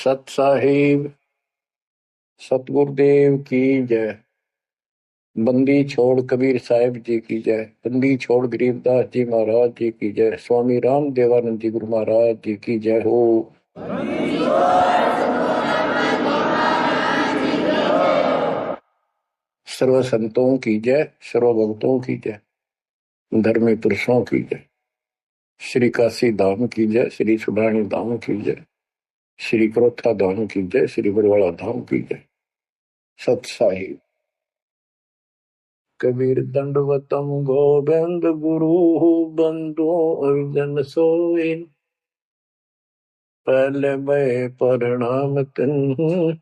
सत साहिब सतगुरुदेव की जय। बंदी छोड़ कबीर साहिब जी की जय। बंदी छोड़ गरीबदास जी महाराज जी की जय। स्वामी राम देवानंद जी गुरु महाराज जी की जय हो। सर्व संतों की जय, सर्व भक्तों की जय, धर्मी पुरुषों की जय। श्री काशी धाम की जय, श्री सुडानी धाम की जय, श्री क्रोथा धाम की जय, श्री बरवाड़ा धाम की जय। सत साहिब कबीर दंडवतम गोविंद गुरु बंदो जन सोई। पहले मैं प्रणाम तिन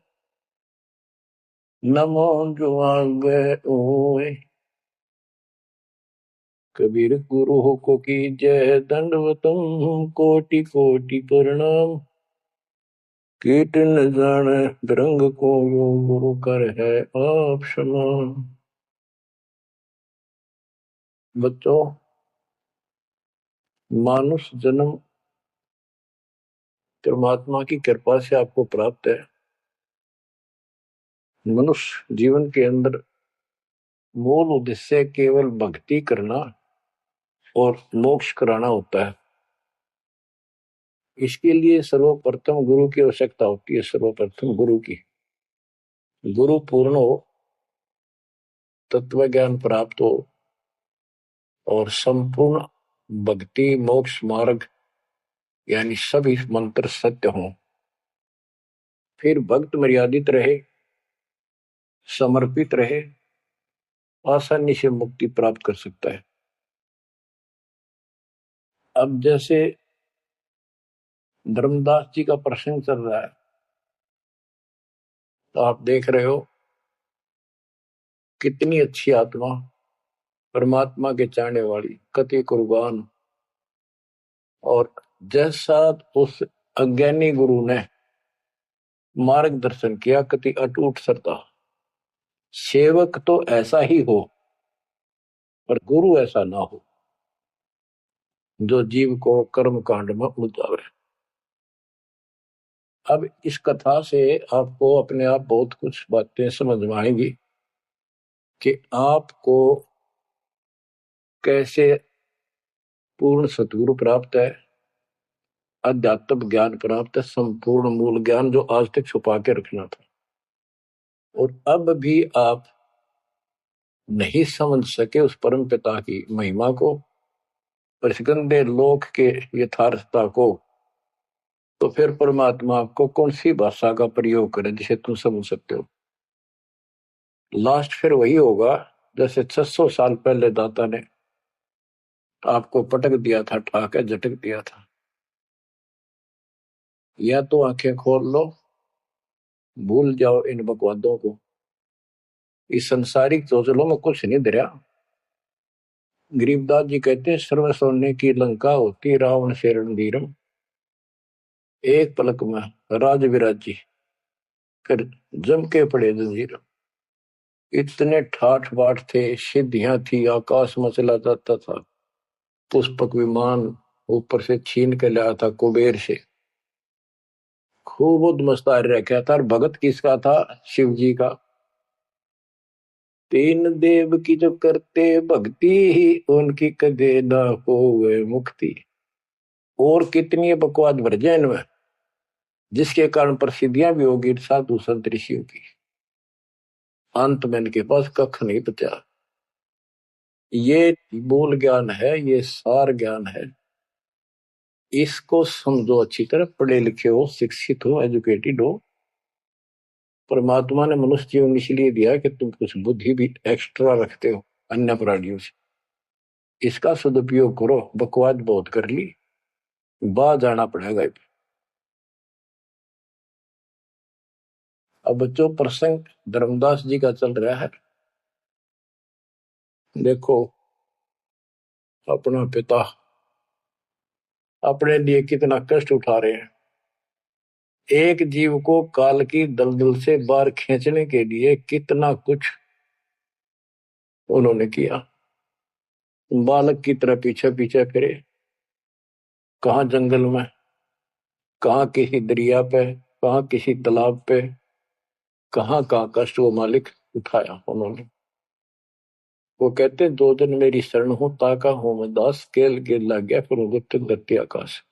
नमो जुआगे ओए। कबीर गुरु को की जय, दंडवतम कोटि कोटि प्रणाम। कीट न जाने बिरंग को यो गुरु कर है आप समान। बच्चों, मानुष जन्म परमात्मा की कृपा से आपको प्राप्त है। मनुष्य जीवन के अंदर मूल उद्देश्य केवल भक्ति करना और मोक्ष कराना होता है। इसके लिए सर्वप्रथम गुरु की आवश्यकता होती है। सर्वप्रथम गुरु की, गुरु पूर्ण हो, तत्व ज्ञान प्राप्त हो और संपूर्ण भक्ति मोक्ष मार्ग यानी सभी मंत्र सत्य हों। फिर भक्त मर्यादित रहे, समर्पित रहे, आसानी से मुक्ति प्राप्त कर सकता है। अब जैसे धर्मदास जी का प्रसंग चल रहा है, तो आप देख रहे हो कितनी अच्छी आत्मा, परमात्मा के चाहने वाली, कति कुर्बान। और जैसा उस अज्ञानी गुरु ने मार्गदर्शन किया, कति अटूट श्रद्धा। सेवक तो ऐसा ही हो, पर गुरु ऐसा ना हो जो जीव को कर्म कांड में उलझावे। अब इस कथा से आपको अपने आप बहुत कुछ बातें समझ में आएंगी कि आपको कैसे पूर्ण सतगुरु प्राप्त है, अध्यात्म ज्ञान प्राप्त है, संपूर्ण मूल ज्ञान जो आज तक छुपा के रखना था और अब भी आप नहीं समझ सके उस परम पिता की महिमा को, परिस्कंदे लोक के यथार्थता को, तो फिर परमात्मा आपको कौन सी भाषा का प्रयोग करे जिसे तुम समझ सकते हो। लास्ट फिर वही होगा जैसे 600 साल पहले दाता ने आपको पटक दिया था, ठाके झटक दिया था। या तो आंखें खोल लो, भूल जाओ इन बकवादों को, इस संसारिक चोचलों में कुछ नहीं धरा। गरीबदास जी कहते हैं, सर्व सोने की लंका होती रावण से रणधीरम, एक पलक में राज विराजी कर जम के पड़े जंजीर। इतने ठाठ बाट थे, सिद्धियां थी, आकाश में चला जाता था, पुष्पक विमान ऊपर से छीन के लाया था कुबेर से, खूब उद्मस्तार रखा था। और भगत किसका था? शिव जी का। तीन देव की जो करते भक्ति ही उनकी कदे न होवे मुक्ति। और कितनी बकवास भर जाए इनमें, जिसके कारण प्रसिद्धियां भी होगी साधु संत ऋषियों की। अंत में इनके पास कख नहीं बचा। ये मूल ज्ञान है, ये सार ज्ञान है। इसको समझो अच्छी तरह, पढ़े लिखे हो, शिक्षित हो, एजुकेटेड हो। परमात्मा ने मनुष्य जीवन इसलिए दिया कि तुम कुछ बुद्धि भी एक्स्ट्रा रखते हो अन्य प्राणियों से, इसका सदुपयोग करो। बकवास बहुत कर ली, बाहर जाना पड़ेगा। अब बच्चों, प्रसंग धर्मदास जी का चल रहा है। देखो, अपना पिता अपने लिए कितना कष्ट उठा रहे हैं। एक जीव को काल की दलदल से बाहर खींचने के लिए कितना कुछ उन्होंने किया। बालक की तरह पीछे पीछे फिरे, कहाँ जंगल में, कहाँ किसी दरिया पे, कहाँ किसी तालाब पे, कहाँ कहाँ कष्ट वो मालिक उठाया उन्होंने। वो कहते 2 दिन मेरी शरण हो, ताका हूं मैं दास, केल केल लग गया फिर गुप्त गति आकाश।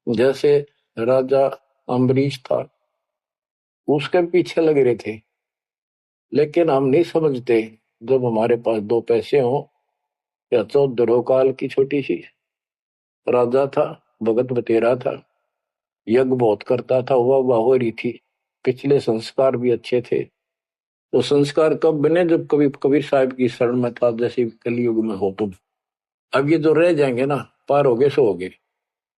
जैसे राजा अम्बरीश था, उसके पीछे लग रहे थे, लेकिन हम नहीं समझते जब हमारे पास 2 पैसे हो या 14 काल की छोटी सी। राजा था, भगत बतेरा था, यज्ञ बहुत करता था, वाह हो रही थी, पिछले संस्कार भी अच्छे थे। तो संस्कार कब बने, जब कभी कबीर साहब की शरण में था, जैसे कलयुग में हो तुम। अब ये जो रह जाएंगे ना, पार हो गए सो हो गए।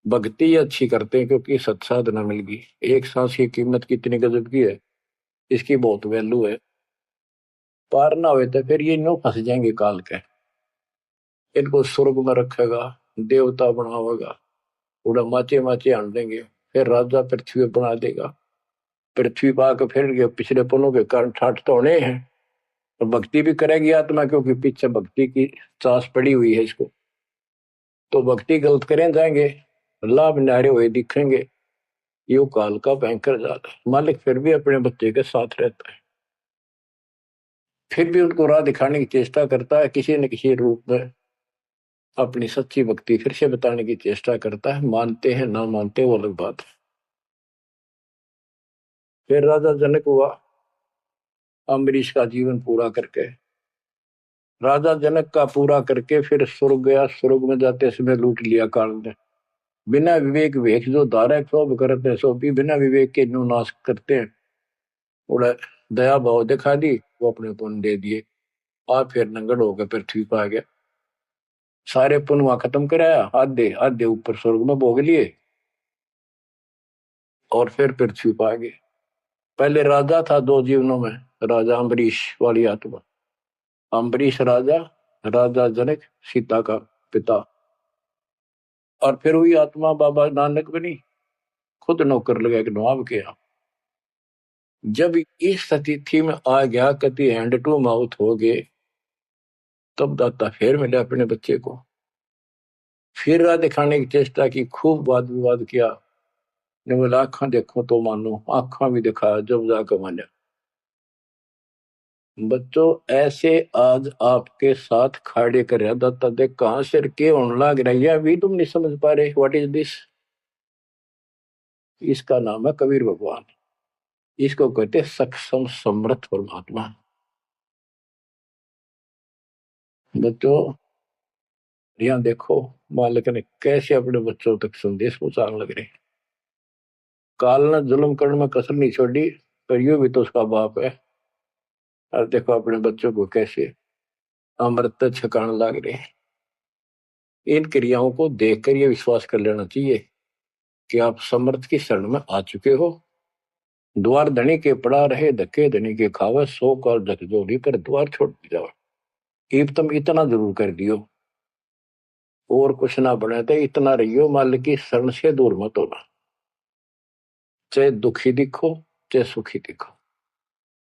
भक्ति अच्छी करते हैं क्योंकि सत्साधना मिल गई। एक सांस की कीमत कितनी गजब की है, इसकी बहुत वैल्यू है। पार ना हुए तो फिर ये नो फंस जाएंगे काल के। इनको स्वर्ग में रखेगा, देवता बनावेगा, उड़ा माचे माचे आन देंगे, फिर राजा पृथ्वी बना देगा। पृथ्वी पा के फिर पिछले पुनों के कारण ठाठ तो होने हैं। और भक्ति भी करेगी आत्मा, क्योंकि पीछे भक्ति की चास पड़ी हुई है इसको। तो भक्ति गलत करें जाएंगे, लाभ न्यारे हुए दिखेंगे। यो काल का भयंकर जाल है। मालिक फिर भी अपने बच्चे के साथ रहता है, फिर भी उनको राह दिखाने की चेष्टा करता है, किसी न किसी रूप में अपनी सच्ची भक्ति फिर से बताने की चेष्टा करता है। मानते हैं ना मानते वो अलग बात है। फिर राजा जनक हुआ अम्बरीश का जीवन पूरा करके। राजा जनक का पूरा करके फिर स्वर्ग गया। स्वर्ग में जाते समय लूट लिया काल ने। बिना विवेक वेख जो धारा क्षोभ करते सो भी बिना विवेक के नु नाश करते हैं। उड़ा दया भाव दिखा दी, वो अपने पुण्य दे दिए। आप फिर नंगड़ होकर पृथ्वी पर आ गया। सारे पुण्य वहां खत्म कराया, आधे आधे ऊपर स्वर्ग में भोग लिए, और फिर पृथ्वी पर आ गए। पहले राजा था 2 जीवनों में, राजा अम्बरीश वाली आत्मा। अम्बरीश राजा, राजा जनक सीता का पिता। और फिर हुई आत्मा बाबा नानक बनी, खुद नौकर लगा के नवाब किया। जब इस स्थिति में आ गया, कति हैंड टू माउथ हो गए, तब दाता फिर मिले अपने बच्चे को। फिर राह दिखाने की चेष्टा की, खूब वाद विवाद किया। ने बोला आंखा देखो तो मानो, आंखा भी दिखाया जब जाकर माना। बच्चों ऐसे आज आपके साथ खाड़े कर रहा दाता देख कहां से के होने लग रही है, अभी तुम नहीं समझ पा रहे। What is this? इसका नाम है कबीर भगवान। इसको कहते सक्षम समर्थ परमात्मा। बच्चों यहाँ देखो, मालिक ने कैसे अपने बच्चों तक संदेश पहुंचाने लग रहे। काल ने जुल्म करने में कसर नहीं छोड़ी, पर यू भी तो उसका बाप है। और देखो अपने बच्चों को कैसे अमृत छकाने लग रहे। इन क्रियाओं को देखकर यह विश्वास कर लेना चाहिए कि आप समर्थ की शरण में आ चुके हो। द्वार धनी के पड़ा रहे, धक्के धनी के खावे, 100 काल झकझोरी कर द्वार छोड़ जाओ। इब तुम इतना जरूर कर दियो, और कुछ ना बने तो इतना रहियो, मालिक की शरण से दूर मत होना। चाहे दुखी दिखो चाहे सुखी दिखो,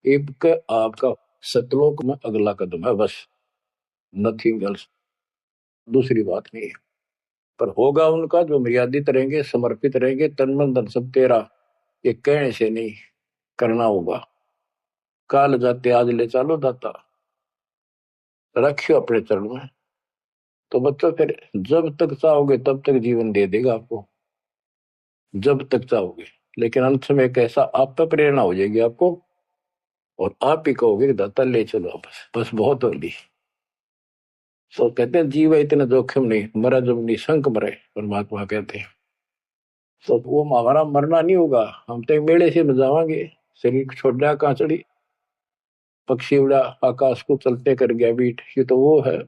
इब के आपका सतलोक में अगला कदम है, बस नथिंग एल्स। दूसरी बात नहीं है। पर होगा उनका जो मर्यादित रहेंगे, समर्पित रहेंगे, तन मन धन सब तेरा, ये कहने से नहीं, करना होगा। काल जाते आज ले चालो दाता, रखियो अपने चरण में। तो बच्चों फिर जब तक चाहोगे तब तक जीवन दे देगा आपको, जब तक चाहोगे। लेकिन अंत में एक ऐसा आप पर प्रेरणा हो जाएगी आपको, और आप ही कहोगे कि दाता ले चलो, बस बस बहुत होगी। तो कहते हैं जीव इतना जोखिम नहीं, मरा जब निशंक मरे, परमात्मा कहते हैं। तो वो हमारा मरना नहीं होगा, हम तो मेले से बजावांगे। शरीर छोड़ा कहाँ चढ़ी, पक्षी उड़ा आकाश को चलते कर गया बीट, ये तो वो है।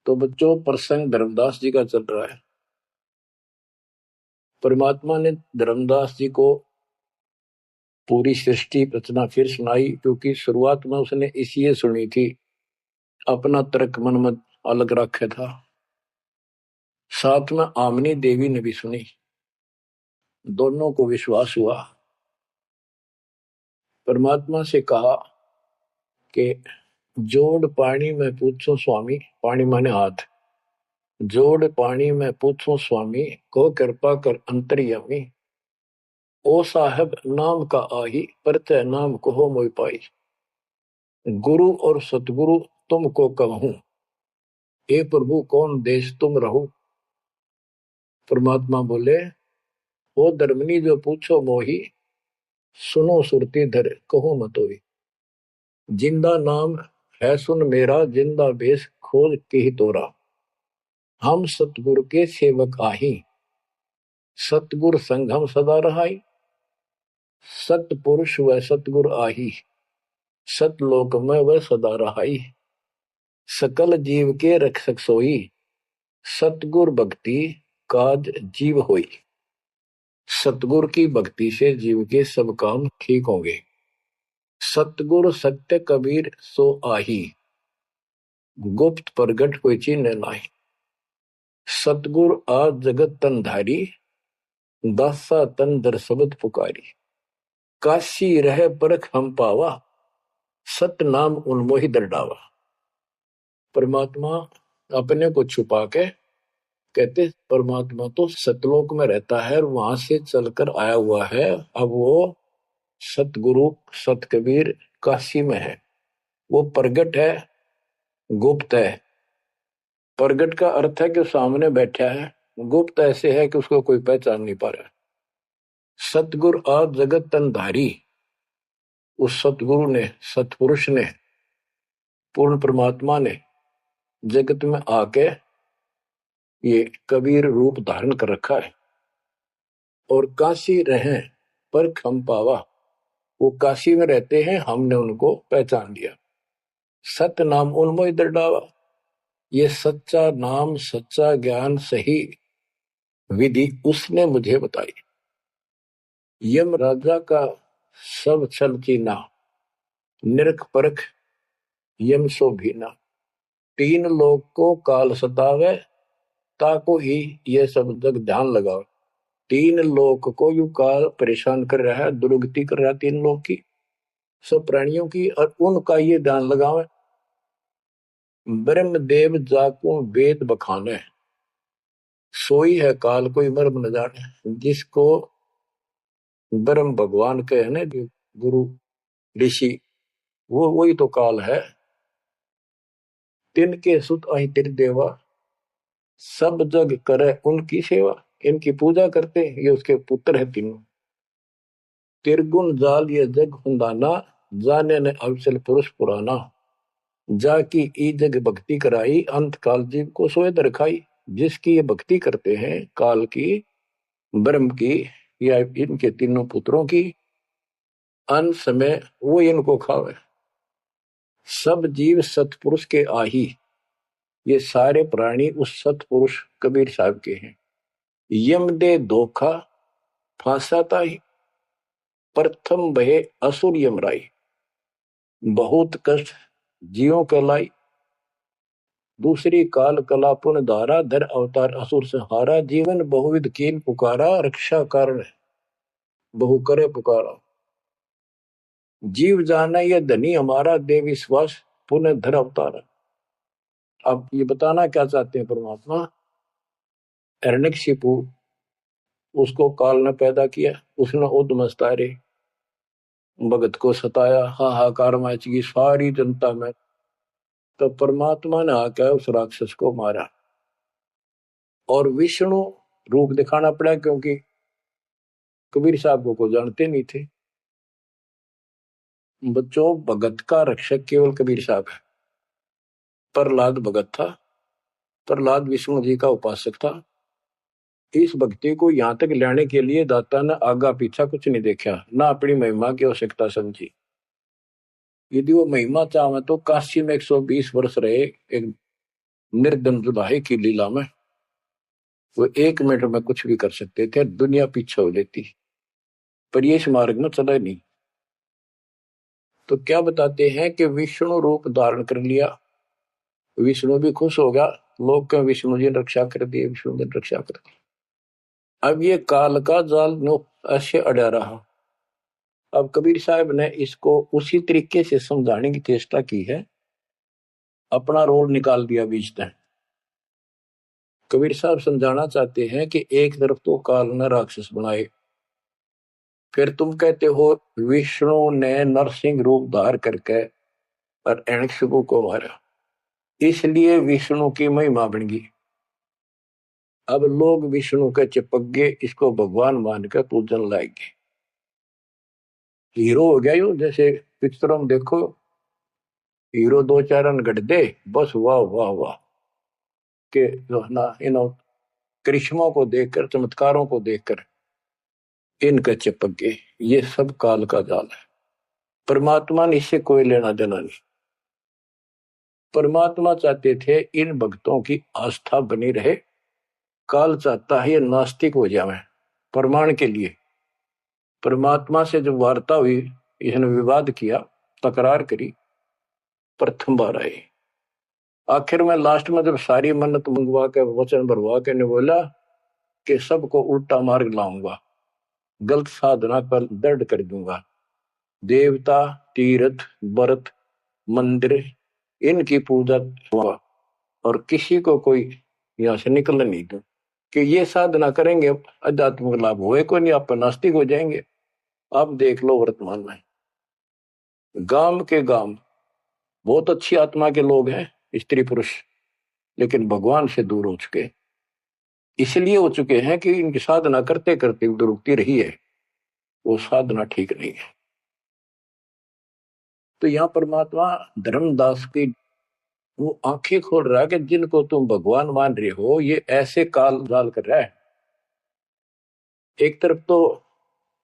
तो बच्चों प्रसंग धर्मदास जी का चल रहा है। परमात्मा ने धर्मदास जी को पूरी सृष्टि रचना फिर सुनाई, क्योंकि शुरुआत में उसने इसलिए सुनी थी, अपना तर्क मन में अलग रखा था। साथ में आमनी देवी ने भी सुनी, दोनों को विश्वास हुआ। परमात्मा से कहा कि जोड़ पानी में पूछो स्वामी, पानी माने हाथ, जोड़ पानी में पूछूं स्वामी, को कृपा कर अंतर्यामी। ओ साहब नाम का आही, परतै नाम कहो मोहि पाई। गुरु और सतगुरु तुमको कहूं, हे प्रभु कौन देश तुम रहो। परमात्मा बोले, ओ धर्मनी जो पूछो मोही, सुनो सुरती धर कहो मतोई। जिंदा नाम है सुन मेरा, जिंदा बेस खोज के ही तोरा। हम सतगुरु के सेवक आही, सतगुर संग हम सदा रहाई। सतपुरुष व सतगुर आही, सतलोक में वह सदा रहाई। सकल जीव के रक्षक सोई, सतगुर भक्ति काज जीव होई। सतगुर की भक्ति से जीव के सब काम ठीक होंगे। सतगुर सत्य कबीर सो आही, गुप्त प्रगट कोई चिन्ह नाही। सतगुर आज जगत तन धारी, दासा तन दर शब्द पुकारी। काशी रह परख हम पावा, सत नाम उन्मोहि दर डावा। परमात्मा अपने को छुपा के कहते परमात्मा तो सतलोक में रहता है और वहां से चलकर आया हुआ है। अब वो सतगुरु सत कबीर काशी में है। वो प्रगट है, गुप्त है। प्रगट का अर्थ है कि सामने बैठा है, गुप्त ऐसे है कि उसको कोई पहचान नहीं पा रहा। सतगुरु आज जगत तन धारी, उस सतगुरु ने, सतपुरुष ने, पूर्ण परमात्मा ने जगत में आके ये कबीर रूप धारण कर रखा है। और काशी रहे पर खम पावा, वो काशी में रहते हैं, हमने उनको पहचान लिया। सत नाम उन्मोहि दर डावा। ये सच्चा नाम, सच्चा ज्ञान, सही विधि उसने मुझे बताई। यम राजा का सब छल कीना, निरख परख यम सो भीना। तीन लोग को काल सतावे, ताको ही ये सब जग ध्यान लगाओ। तीन लोग को यू काल परेशान कर रहा है, दुर्गति कर रहा है तीन लोग की, सब प्राणियों की, और उनका ये ध्यान लगावे। ब्रह्मदेव जाको वेद बखाने, सोई है काल कोई मर्म न जाने। जिसको ब्रह्म भगवान के है ना, गुरु ऋषि, वो वही तो काल है। तिनके सुत अहि तिर देवा, सब जग करे उनकी सेवा। इनकी पूजा करते, ये उसके पुत्र है तीनों। तिरगुण जाल ये जग हुंदाना, जाने ने अवसल पुरुष पुराना। जाकी ई जग भक्ति कराई, अंत काल जीव को सोए दरखाई। जिसकी ये भक्ति करते हैं काल की, ब्रह्म की, या इनके तीनों पुत्रों की, अंत समय वो इनको खावे। सब जीव सतपुरुष के आही, ये सारे प्राणी उस सतपुरुष कबीर साहब के हैं। यम दे धोखा फांसाता ही, प्रथम बहे असुर यमराई। बहुत कष्ट जीवों के लाई, दूसरी काल कला पुन धारा। धर अवतार असुर से हारा, जीवन बहुविध कीन पुकारा। रक्षा कारण बहु करे पुकारा। जीव जाना ये धनी हमारा, दे विश्वास पुनः धर अवतारा। अब ये बताना क्या चाहते हैं परमात्मा। हिरण्यकशिपु, उसको काल ने पैदा किया, उसने उद्मस्तारे भगत को सताया, हाहाकार मची सारी जनता में। तो परमात्मा ने आकर उस राक्षस को मारा और विष्णु रूप दिखाना पड़ा, क्योंकि कबीर साहब को जानते नहीं थे। बच्चों, भगत का रक्षक केवल कबीर साहब है। प्रहलाद भगत था, प्रहलाद विष्णु जी का उपासक था। इस भक्ति को यहां तक लाने के लिए दाता ने आगा पीछा कुछ नहीं देखा, ना अपनी महिमा की आवश्यकता समझी। यदि वो महिमा चाहे तो काशी में 120 वर्ष रहे एक निर्धन जुलाहे की लीला में, वो 1 मिनट में कुछ भी कर सकते थे, दुनिया पीछे हो लेती। पर ये इस मार्ग में चला नहीं। तो क्या बताते हैं कि विष्णु रूप धारण कर लिया, विष्णु भी खुश हो गया। लोग क्यों विष्णु जी ने रक्षा कर दी, विष्णु जी ने रक्षा कर दी। अब ये काल का जाल ऐसे अड़ा रहा। अब कबीर साहब ने इसको उसी तरीके से समझाने की चेष्टा की है, अपना रोल निकाल दिया बीच में। कबीर साहब समझाना चाहते हैं कि एक तरफ तो काल ने राक्षस बनाए, फिर तुम कहते हो विष्णु ने नरसिंह रूप धार करके और हिरण्यकशिपु को मारा, इसलिए विष्णु की महिमा बन गई। अब लोग विष्णु के चिपक गए, इसको भगवान मानकर पूजन लाएंगे, हीरो हो गया यूं। जैसे पिक्चरों में देखो, हीरो दो चार रन गढ़ दे, बस वाह वाह वाह के जो है ना, इन करिश्मों को देखकर, चमत्कारों को देखकर इनका चिपक गए। ये सब काल का जाल है, परमात्मा ने इससे कोई लेना देना नहीं। परमात्मा चाहते थे इन भक्तों की आस्था बनी रहे, काल चाहता है ये नास्तिक हो जाए। प्रमाण के लिए परमात्मा से जब वार्ता हुई, इसने विवाद किया, तकरार करी, प्रथम बार आई। आखिर में लास्ट में जब सारी मन्नत मंगवा के वचन भरवा के ने बोला कि सबको उल्टा मार्ग लाऊंगा, गलत साधना पर दृढ़ कर दूंगा, देवता, तीर्थ, व्रत, मंदिर, इनकी पूजा हुआ और किसी को कोई यहां से निकल नहीं दो, कि ये साधना करेंगे आध्यात्मिक लाभ होए को नहीं, आप नास्तिक हो जाएंगे। आप देख लो वर्तमान में गांव के गांव बहुत अच्छी आत्मा के लोग हैं, स्त्री पुरुष, लेकिन भगवान से दूर हो चुके, इसलिए हो चुके हैं कि इनकी साधना करते करते दुरुक्ति रही है, वो साधना ठीक नहीं है। तो यहाँ परमात्मा धर्मदास की वो आंखें खोल रहा है कि जिनको तुम भगवान मान रहे हो ये ऐसे काल जाल कर रहा है। एक तरफ तो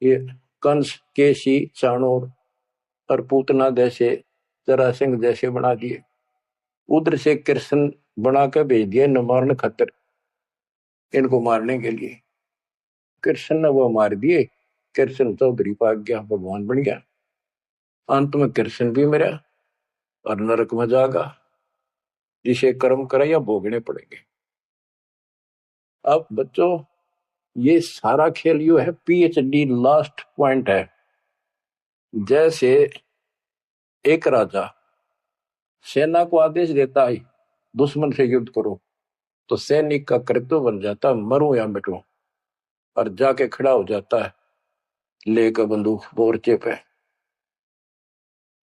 ये कंस, केसी, चाणूर और पूतना जैसे, जरासिंह जैसे बना दिए, उधर से कृष्ण बना के भेज दिया न मारने खतर, इनको मारने के लिए। कृष्ण ने वो मार दिए, कृष्ण चौधरी पाक गया, भगवान बन गया। अंत में कृष्ण भी मरा और नरक में जागा, जिसे कर्म करे या भोगने पड़ेंगे। अब बच्चों ये सारा खेल यू है, पीएचडी लास्ट पॉइंट है। जैसे एक राजा सेना को आदेश देता है दुश्मन से युद्ध करो, तो सैनिक का कर्तव्य बन जाता मरूं या मिटूं, और जाके खड़ा हो जाता है लेकर बंदूक मोर्चे पे।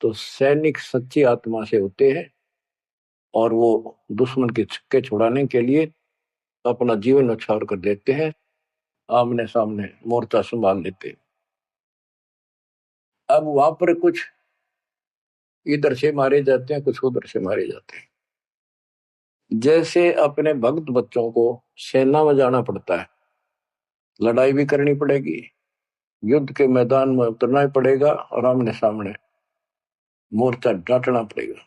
तो सैनिक सच्ची आत्मा से होते हैं और वो दुश्मन के छक्के छुड़ाने के लिए अपना जीवन न्यौछावर कर देते हैं, आमने सामने मोर्चा संभाल लेते हैं। अब वहां पर कुछ इधर से मारे जाते हैं, कुछ उधर से मारे जाते हैं। जैसे अपने भक्त बच्चों को सेना में जाना पड़ता है, लड़ाई भी करनी पड़ेगी, युद्ध के मैदान में उतरना ही पड़ेगा और आमने सामने मोर्चा डांटना पड़ेगा।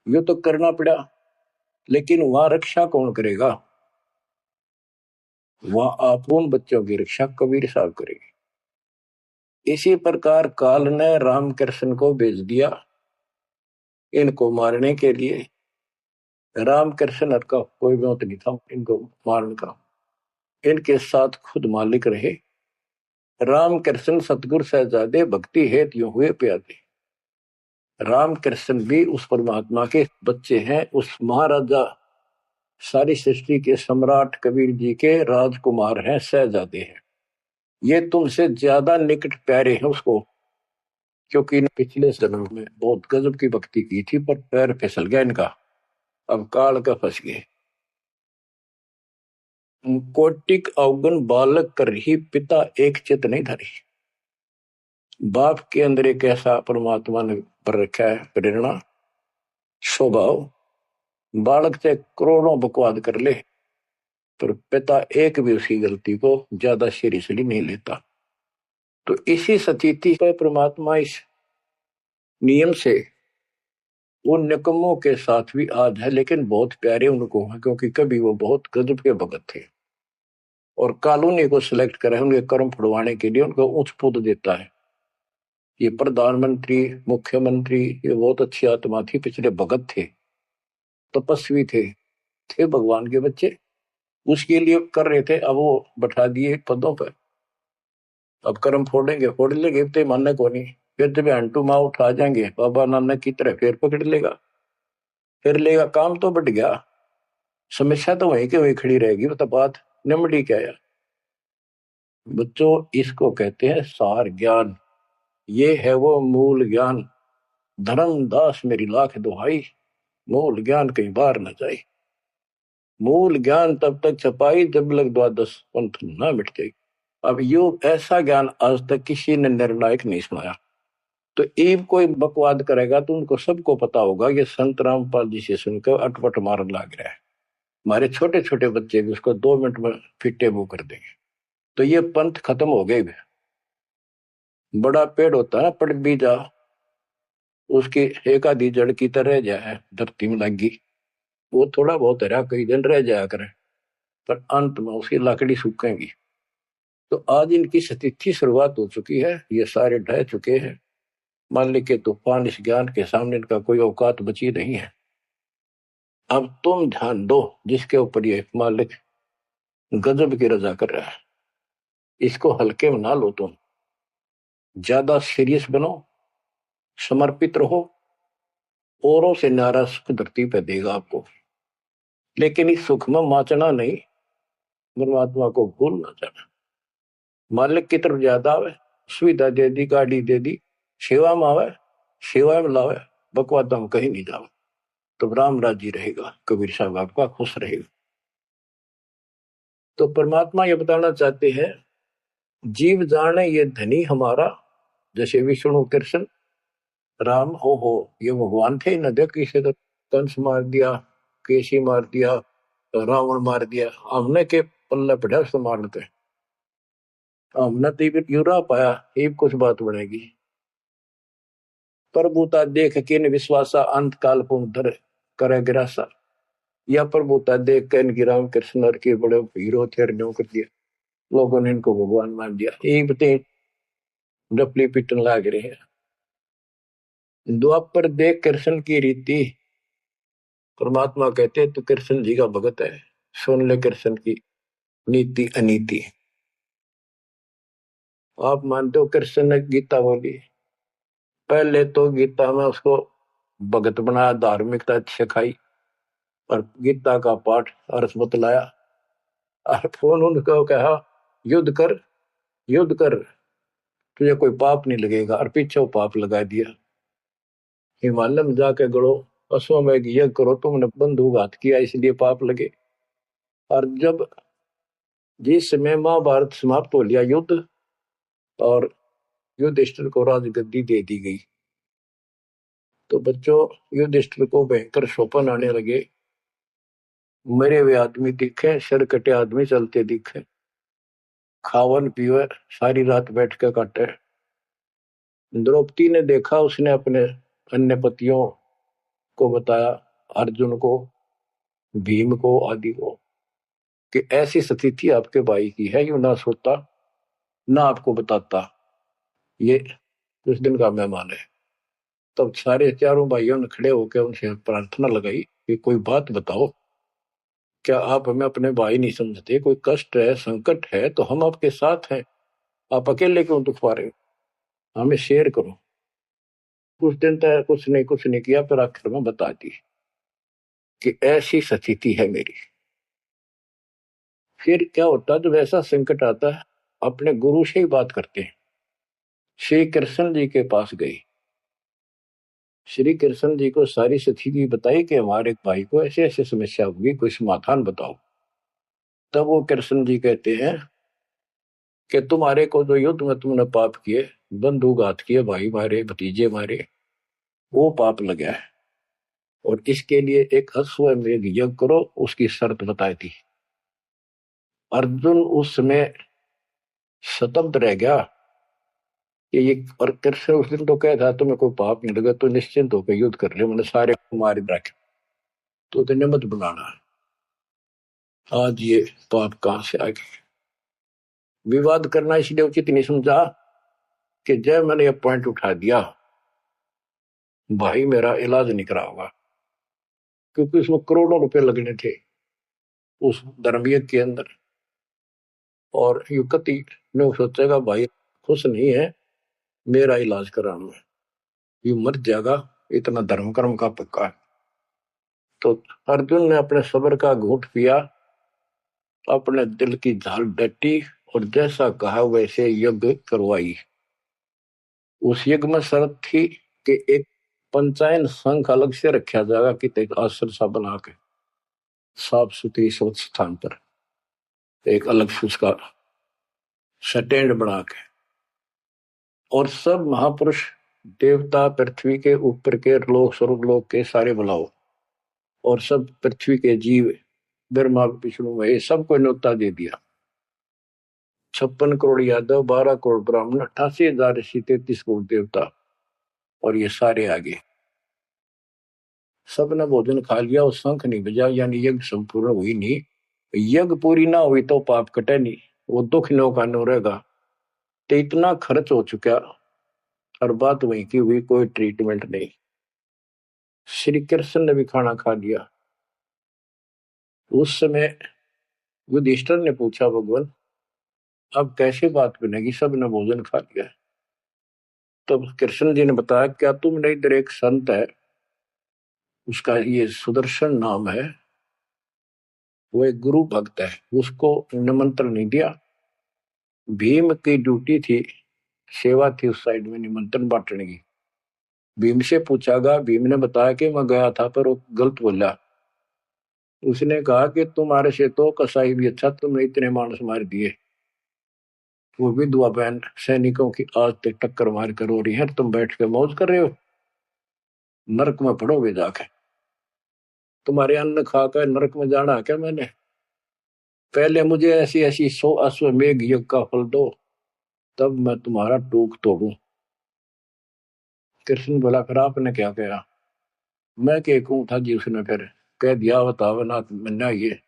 ये तो करना पड़ा, लेकिन वहां रक्षा कौन करेगा? वहां आप उन बच्चों की रक्षा कबीर साहब करेंगे। इसी प्रकार काल ने राम कृष्ण को भेज दिया इनको मारने के लिए। राम कृष्ण का कोई मौत नहीं था इनको मारने का, इनके साथ खुद मालिक रहे। राम कृष्ण सतगुरु सहजादे भक्ति हेत यूं हुए प्यादे। राम कृष्ण भी उस परमात्मा के बच्चे हैं, उस महाराजा सारी सृष्टि के सम्राट कबीर जी के राजकुमार हैं, सहजादे हैं। ये तुमसे ज्यादा निकट प्यारे हैं उसको, क्योंकि पिछले जन्म में बहुत गजब की भक्ति की थी, पर पैर फिसल गया इनका, अब काल का फंस गए। कोटिक अवगुण बालक कर ही पिता एक चित नहीं धरी। बाप के अंदर एक ऐसा परमात्मा ने पर रखा है प्रेरणा, स्वभाव, बालक से करोड़ों बकवाद कर ले पर पिता एक भी उसकी गलती को ज्यादा सीरियसली नहीं लेता। तो इसी स्थिति पर परमात्मा इस नियम से उन निकम्मों के साथ भी आज है, लेकिन बहुत प्यारे उनको है, क्योंकि कभी वो बहुत गजब के भगत थे और कॉलोनी को सिलेक्ट करे उनके कर्म फुड़वाने के लिए, उनको उच्च पद देता है। ये प्रधानमंत्री, मुख्यमंत्री, ये बहुत अच्छी आत्मा थी, पिछले भगत थे, तपस्वी थे भगवान के बच्चे, उसके लिए कर रहे थे। अब वो बैठा दिए पदों पर, अब कर्म फोड़ेंगे, फोड़ लेंगे, तो मानने को नहीं। फिर जब हंटू माँ उठा जाएंगे बाबा नानक की तरह, फिर पकड़ लेगा, फिर लेगा, काम तो बढ़ गया। समस्या तो वहीं के वहीं खड़ी रहेगी, वो तो बात निमड़ी क्या यार। बच्चों इसको कहते हैं सार ज्ञान, ये है वो मूल ज्ञान। धर्मदास मेरी लाख दुहाई, मूल ज्ञान कहीं बार न जाए। मूल ज्ञान तब तक छपाई जब लग द्वादश पंथ ना मिट जाए। अब यो ऐसा ज्ञान आज तक किसी ने निर्णायक नहीं सुनाया। तो ईब कोई बकवाद करेगा तो उनको सबको पता होगा ये संत रामपाल जी से सुनकर अटपट मारन लग रहा है। हमारे छोटे छोटे बच्चे भी उसको 2 मिनट में फिटे मुंह कर देंगे। तो ये पंथ खत्म हो गए। बड़ा पेड़ होता है ना, पड़ भी जा, उसकी एक आधी जड़ की तरह जाए धरती में लगी, वो थोड़ा बहुत हरा कई दिन रह जाया करे, पर अंत में उसकी लकड़ी सूखेगी। तो आज इनकी स्थिति शुरुआत हो चुकी है, ये सारे ढह चुके हैं। मालिक के तूफान इस ज्ञान के सामने इनका कोई औकात बची नहीं है। अब तुम ध्यान दो जिसके ऊपर ये मालिक गजब की रजा कर रहा है, इसको हल्के में ना लो। तुम ज्यादा सीरियस बनो, समर्पित रहो, औरों से न्यारा सुख धरती पे देगा आपको। लेकिन इस सुख में माचना नहीं, परमात्मा को भूल ना जाना। मालिक की तरफ ज्यादा आवे, सुविधा दे दी, गाड़ी दे दी, सेवा में आवे, सेवा में लावे, बकवादा में कहीं नहीं जावे, तो राम राजी रहेगा, कबीर साहब आपका खुश रहेगा। तो परमात्मा ये बताना चाहते हैं, जीव जाने ये धनी हमारा, जैसे विष्णु कृष्ण राम हो ये भगवान थे न, देख किसे तो कंस मार दिया, केसी मार दिया, तो रावण मार दिया, हमने के पल्ले पड़ा उसको मार लेते। हमने तो यूरा पाया, ये कुछ बात बनेगी। प्रभुता देख के न विश्वासा, अंत काल पुनधर करे गिरासा। या प्रभुता देख के इनकी राम कृष्ण के बड़े हीरो थे, कर दिया, लोगों ने इनको भगवान मान दिया। एक बते डपली पिटन लाग रहे हैं। द्वापर देख कृष्ण की रीति, परमात्मा कहते तो कृष्ण जी का भगत है, सुन ले कृष्ण की नीति अनीति। आप मानते हो कृष्ण ने गीता बोली, पहले तो गीता में उसको भगत बनाया, धार्मिकता सिखाई, और गीता का पाठ अर्थ बतलाया, और फोन उनको कहा युद्ध कर, युद्ध कर, तुझे कोई पाप नहीं लगेगा, और पीछे वो पाप लगा दिया। हिमालय में जाके गड़ो, अश्वमेघ यज्ञ करो, तुमने बंधुघात किया इसलिए पाप लगे। और जब जिस समय महाभारत समाप्त हो लिया युद्ध, और युधिष्ठिर को राजगद्दी दे दी गई, तो बच्चों युधिष्ठिर को भयंकर शोपन आने लगे। मरे हुए आदमी दिखे, सिर कटे आदमी चलते दिखे, खावन पीवे सारी रात बैठ के काटे। द्रौपदी ने देखा, उसने अपने अन्य पतियों को बताया, अर्जुन को, भीम को, आदि को, कि ऐसी स्थिति आपके भाई की है, यू ना सोता ना आपको बताता, ये उस दिन का मेहमान है। तब सारे चारों भाइयों ने खड़े होकर उनसे प्रार्थना लगाई कि कोई बात बताओ, क्या आप हमें अपने भाई नहीं समझते? कोई कष्ट है, संकट है तो हम आपके साथ हैं, आप अकेले क्यों दुख पा रहे हो? हमें शेयर करो। कुछ दिन तक कुछ नहीं किया, फिर आखिर में बता दी कि ऐसी स्थिति है मेरी। फिर क्या होता है जब ऐसा संकट आता है, अपने गुरु से ही बात करते हैं। श्री कृष्ण जी के पास गई, श्री कृष्ण जी को सारी स्थिति बताई कि हमारे भाई को ऐसे ऐसे समस्या होगी, कोई समाधान बताओ। तब वो कृष्ण जी कहते हैं कि तुम्हारे को जो युद्ध में तुमने पाप किए, बंधुघात किए, भाई मारे, भतीजे मारे, वो पाप लगा है, और इसके लिए एक अश्वमेध यज्ञ करो, उसकी शर्त बताई थी। अर्जुन उस समय स्तब्ध रह गया कि ये, और कृष्ण उस दिन तो कह था तुम्हें कोई पाप नहीं लगा तो निश्चिंत होकर युद्ध कर ले, मैंने सारे मार रखे, तो तेने मत बुलाना। आज ये पाप कहां से आ गए? विवाद करना इसलिए उचित नहीं समझा कि जब मैंने ये पॉइंट उठा दिया, भाई मेरा इलाज नहीं करा होगा, क्योंकि उसमें करोड़ों रुपए लगने थे उस धर्मयज्ञ के अंदर। और युक्ति ने सोचेगा भाई खुश नहीं है, मेरा इलाज कराना है, ये मर जाएगा, इतना धर्म कर्म का पक्का है। तो अर्जुन ने अपने सब्र का घूंट पिया, अपने दिल की झाल डटी और जैसा कहा वैसे यज्ञ करवाई। उस यज्ञ में शर्त थी कि एक पंचायन संघ अलग से रखा जाएगा कि एक आश्रम सा बना के साफ सुथरी स्वच्छ स्थान पर एक अलग से उसका स्टैंड बना के, और सब महापुरुष देवता पृथ्वी के ऊपर के लोक स्वर्ग लोक के सारे बुलाओ, और सब पृथ्वी के जीव ब्रह्मा विष्णु महेश सबको न्योता दे दिया। 56 करोड़ यादव, 12 करोड़ ब्राह्मण, 88,000 ऋषि, 33 करोड़ देवता, और ये सारे आगे। सबने भोजन खा लिया और शंख नहीं बजा, यानी यज्ञ संपूर्ण हुई नहीं। यज्ञ पूरी ना हुई तो पाप कटे नहीं, वो दुख नो का नो रहेगा। तो इतना खर्च हो चुका और बात वहीं की हुई, कोई ट्रीटमेंट नहीं। श्री कृष्ण ने भी खाना खा लिया। उस समय युधिष्ठिर ने पूछा, भगवान अब कैसे बात बनेगी, सबने भोजन खा लिया। तब कृष्ण जी ने बताया, क्या तुमने इधर एक संत है, उसका ये सुदर्शन नाम है, वो एक गुरु भक्त है, उसको निमंत्रण नहीं दिया। भीम की ड्यूटी थी, सेवा थी उस साइड में निमंत्रण बांटने की। भीम से पूछागा, भीम ने बताया कि मैं गया था पर वो गलत बोला। उसने कहा कि तुम्हारे से तो कसाई भी अच्छा, तुमने इतने मानस मार दिए, वो विधवा बहन सैनिकों की आज तक टक्कर मार कर हो रही है, तुम बैठ के मौज कर रहे हो, नरक में पड़ोगे जाके। तुम्हारे अन्न खाकर नरक में जाना क्या मैंने? पहले मुझे ऐसी ऐसी 100 अश्वमेघ यज्ञ का फल दो, तब मैं तुम्हारा टूक तोड़ू। कृष्ण बोला, फिर आपने क्या कहा? मैं क्या कहूं था जी? उसने फिर कह दिया, बताओ ना मन्ना, ये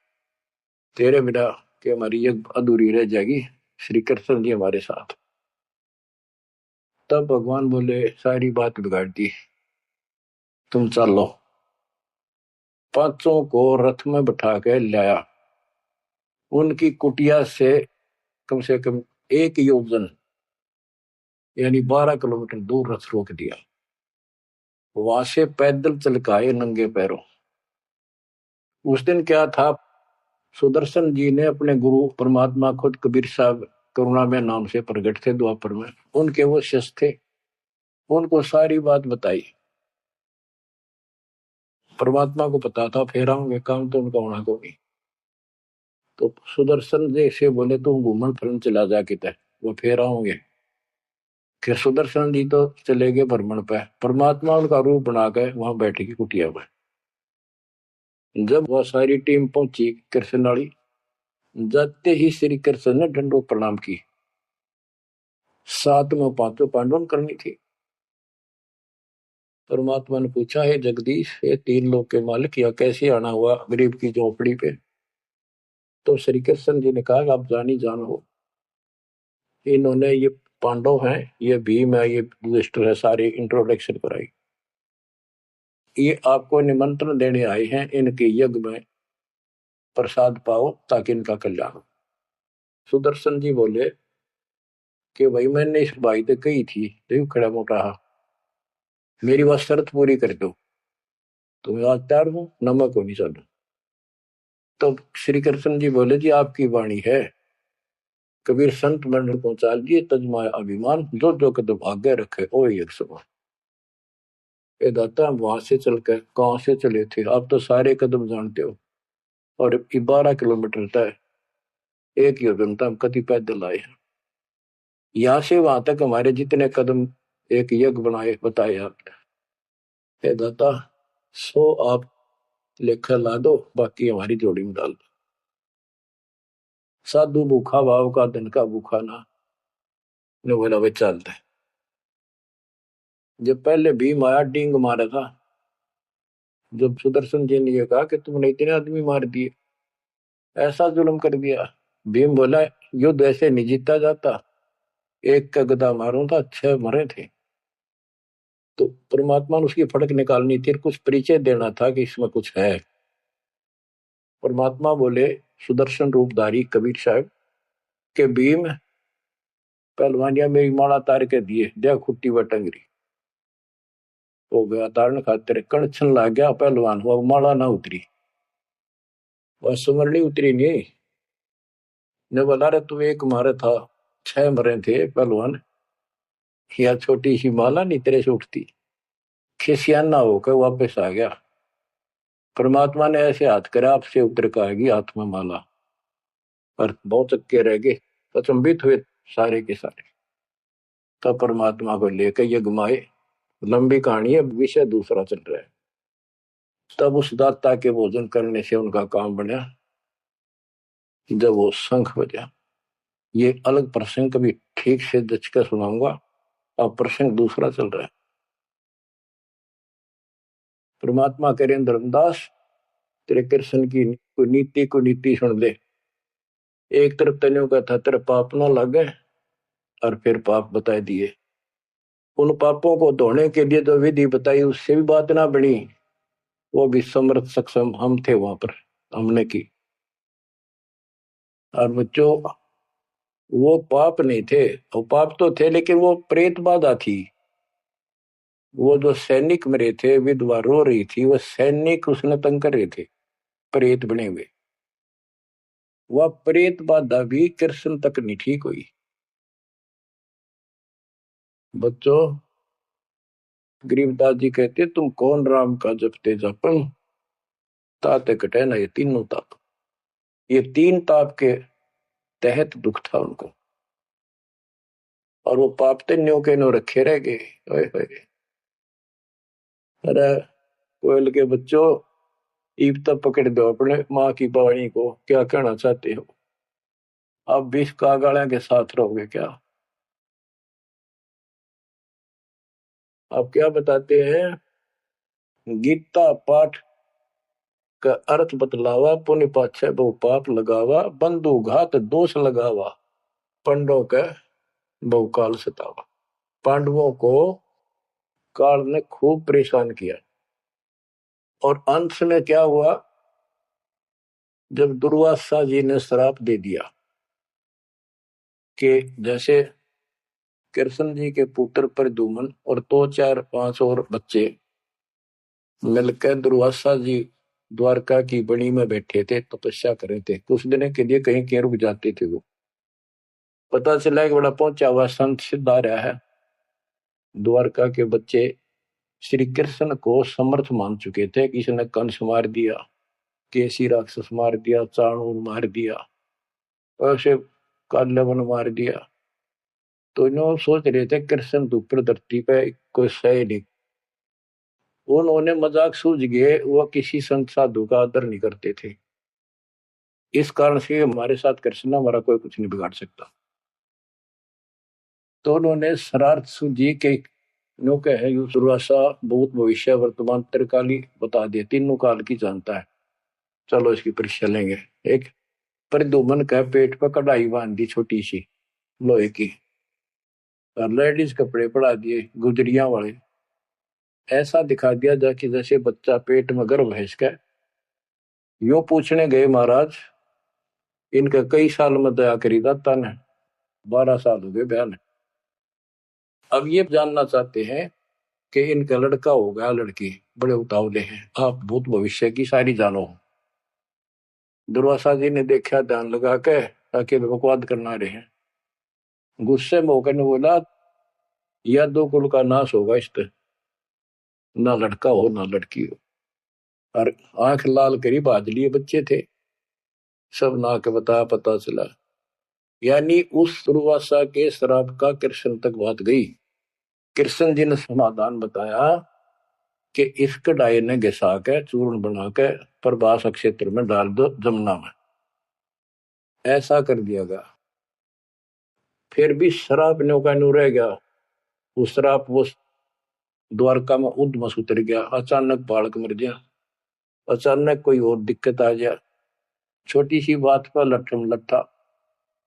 तेरे बिना कि हमारी यज्ञ अधूरी रह जाएगी, श्री कृष्ण जी हमारे साथ। तब भगवान बोले, सारी बात बिगाड़ दी, तुम चलो। पांचों को रथ में बैठा के लाया, उनकी कुटिया से कम 1 योजन यानी 12 किलोमीटर दूर रथ रोक दिया। वहां से पैदल चल के आए नंगे पैरों। उस दिन क्या था, सुदर्शन जी ने अपने गुरु परमात्मा खुद कबीर साहब करुणा में नाम से प्रकट थे द्वापर में, उनके वो शिष्य थे, उनको सारी बात बताई। परमात्मा को पता था फेर आऊंगे, काम तो उनका होना को नहीं। तो सुदर्शन जी से बोले, तुम घूमन फिरन चला जा किते, वो फेर आऊंगे। कि सुदर्शन जी तो चले गए भ्रमण पे, परमात्मा उनका रूप बना के वहां बैठेगी कुटिया में। जब वह सारी टीम पहुंची कृष्ण वाली, जाते ही श्री कृष्ण ने दंडोत प्रणाम की। साथ में पांचों पांडवों करनी थी। परमात्मा ने पूछा, है जगदीश, ये 3 लोक के मालिक, या कैसे आना हुआ गरीब की झोपड़ी पे? तो श्री कृष्ण जी ने कहा, आप जानी जान हो, इन्होंने ये पांडव हैं, ये भीम है, ये युधिष्ठिर है, सारी इंट्रोडक्शन कराई। ये आपको निमंत्रण देने आए हैं, इनके यज्ञ में प्रसाद पाओ ताकि इनका कल्याण हो। सुदर्शन जी बोले कि भाई मैंने इस भाई तो कही थी, देव खड़ा मोटा, मेरी बात शर्त पूरी कर दो तो मैं आज तैयार हूं, नमक हो नहीं चल। तो श्री कृष्ण जी बोले, जी आपकी वाणी है, कबीर संत मंडल को चाल दिए तजमाए अभिमान, जो जो कदम आगे रखे ओ एक समान। ये दाता, हम वहां से चलकर कहां से चले थे, आप तो सारे कदम जानते हो, और 12 किलोमीटर तय 1 योजन हम कति पैदल आए हैं। यहाँ से वहां तक हमारे जितने कदम एक यज्ञ बनाए बताए आपने। हे दाता, 100 आप लेखा ला दो, बाकी हमारी जोड़ी में डाल दो। साधु भूखा भाव का, धन का भूखा ना। ने बोला, वे चलते। जब पहले भीम आया, डींग मारा था। जब सुदर्शन जी ने ये कहा कि तुमने इतने आदमी मार दिए, ऐसा जुल्म कर दिया, भीम बोला, युद्ध ऐसे नहीं जीता जाता, एक का गदा मारो था 6 मरे थे। तो परमात्मा ने उसकी फड़क निकालनी थी, कुछ परिचय देना था कि इसमें कुछ है। परमात्मा बोले, सुदर्शन रूपधारी कबीर साहब के भीम पहलवानिया मेरी माला तार के दिए, दे खुट्टी व टंगरी। हो गया धारण खातिर कणछन लाग गया पहलवान हुआ माला ना उतरी वह सुमरनी उतरी नहीं ने बोला रे तू एक मारे था 6 मरे थे पहलवान या छोटी सी माला नहीं तेरे से उठती खिसियाना होकर वापस आ गया परमात्मा ने ऐसे हाथ करे आपसे उतर कर आएगी हाथ में माला पर बहुत अक्के रह गए अचंभित हुए सारे के सारे तब परमात्मा को लेकर ये घुमाए लंबी कहानी है विषय दूसरा चल रहा है तब उस दाता के भोजन करने से उनका काम बना जब वो शंख बजा ये अलग प्रसंग कभी ठीक से जच कर सुनाऊंगा अब प्रसंग दूसरा चल रहा है परमात्मा करें धर्मदास तेरे कृष्ण की नीति सुन ले एक तरफ तनियों का था तेरे पाप ना लगे और फिर पाप बताए दिए उन पापों को धोने के लिए जो विधि बताई उससे भी बात ना बनी वो भी समर्थ सक्षम हम थे वहां पर हमने की और बच्चों वो पाप नहीं थे वो पाप तो थे लेकिन वो प्रेत बाधा थी वो जो सैनिक मरे थे विधवा रो रही थी वो सैनिक उसने तंग कर रहे थे प्रेत बने हुए वह प्रेत बाधा भी कृष्ण तक नहीं ठीक हुई बच्चों गरीबदास जी कहते तुम कौन राम का जपते जपन ताते कटे ना ये तीनों ताप ये 3 ताप के तहत दुख था उनको और वो पाप ते न्यो के न्यो रखे रह गए अरे कोयल के बच्चों ईब तब पकड़ दो अपने माँ की बाणी को क्या कहना चाहते हो आप 20 कागाड़ा के साथ रहोगे क्या आप क्या बताते हैं गीता पाठ का अर्थ बतलावा पुण्य पाछे बहु पाप लगावा बंधु घात दोष लगावा पंडों का बहु काल सतावा पांडवों को काल ने खूब परेशान किया और अंत में क्या हुआ जब दुर्वासा जी ने श्राप दे दिया कि जैसे कृष्ण जी के पुत्र प्रद्युम्न और 2 4 5 और बच्चे मिलकर दुर्वासा जी द्वारका की बनी में बैठे थे तपस्या कर रहे थे कुछ दिन के लिए कहीं कहीं रुक जाते थे वो पता चला कि बड़ा पहुंचा हुआ संत सिद्ध आ रहा है द्वारका के बच्चे श्री कृष्ण को समर्थ मान चुके थे किसी ने कंस मार दिया केसी राक्षस मार दिया चाणूर मार दिया ऐसे काल्यवन मार दिया तो इन्होंने सोच रहे थे कृष्ण तो ऊपर धरती पे कोई सही नहीं उन्होंने मजाक सूझ गए वो किसी संत साधु का आदर नहीं करते थे इस कारण से हमारे साथ कृष्ण हमारा कोई कुछ नहीं बिगाड़ सकता तो उन्होंने शरारत सूझी के नो कहे दुर्वासा भूत भविष्य वर्तमान त्रिकाली बता दिए 3 काल की जानता है चलो इसकी परीक्षा लेंगे एक प्रद्युम्न का पेट पर कढ़ाई बांध दी छोटी सी लोहे की और लेडीज कपड़े पड़ा दिए गुजरिया वाले ऐसा दिखा दिया जाके जैसे बच्चा पेट में गर्भ है इसका यो पूछने गए महाराज इनका कई साल में दया करी दाता ने 12 साल हो गए बयान अब ये जानना चाहते हैं कि इनका लड़का होगा लड़की बड़े उतावले हैं आप भूत भविष्य की सारी जानो दुर्वासा जी ने देखा ध्यान लगा के ताकि बकवाद करना रहे गुस्से में होकर ने बोला या 2 कुल का नाश होगा इस तरह ना लड़का हो ना लड़की हो और आंख लाल करी बाज लिए बच्चे थे सब ना के बता पता चला यानी उस दुर्वासा के श्राप का कृष्ण तक बात गई कृष्ण जी ने समाधान बताया कि इस कढ़ाई ने घिसा के चूर्ण बना के प्रभास क्षेत्र में डाल दो जमुना में ऐसा कर दिया गया फिर भी श्राप न्यो का न्यू रह गया वो श्राप वो द्वारका में उद्मस उतर गया अचानक बालक मर गया अचानक कोई और दिक्कत आ गया छोटी सी बात पर लट्ठम लट्ठा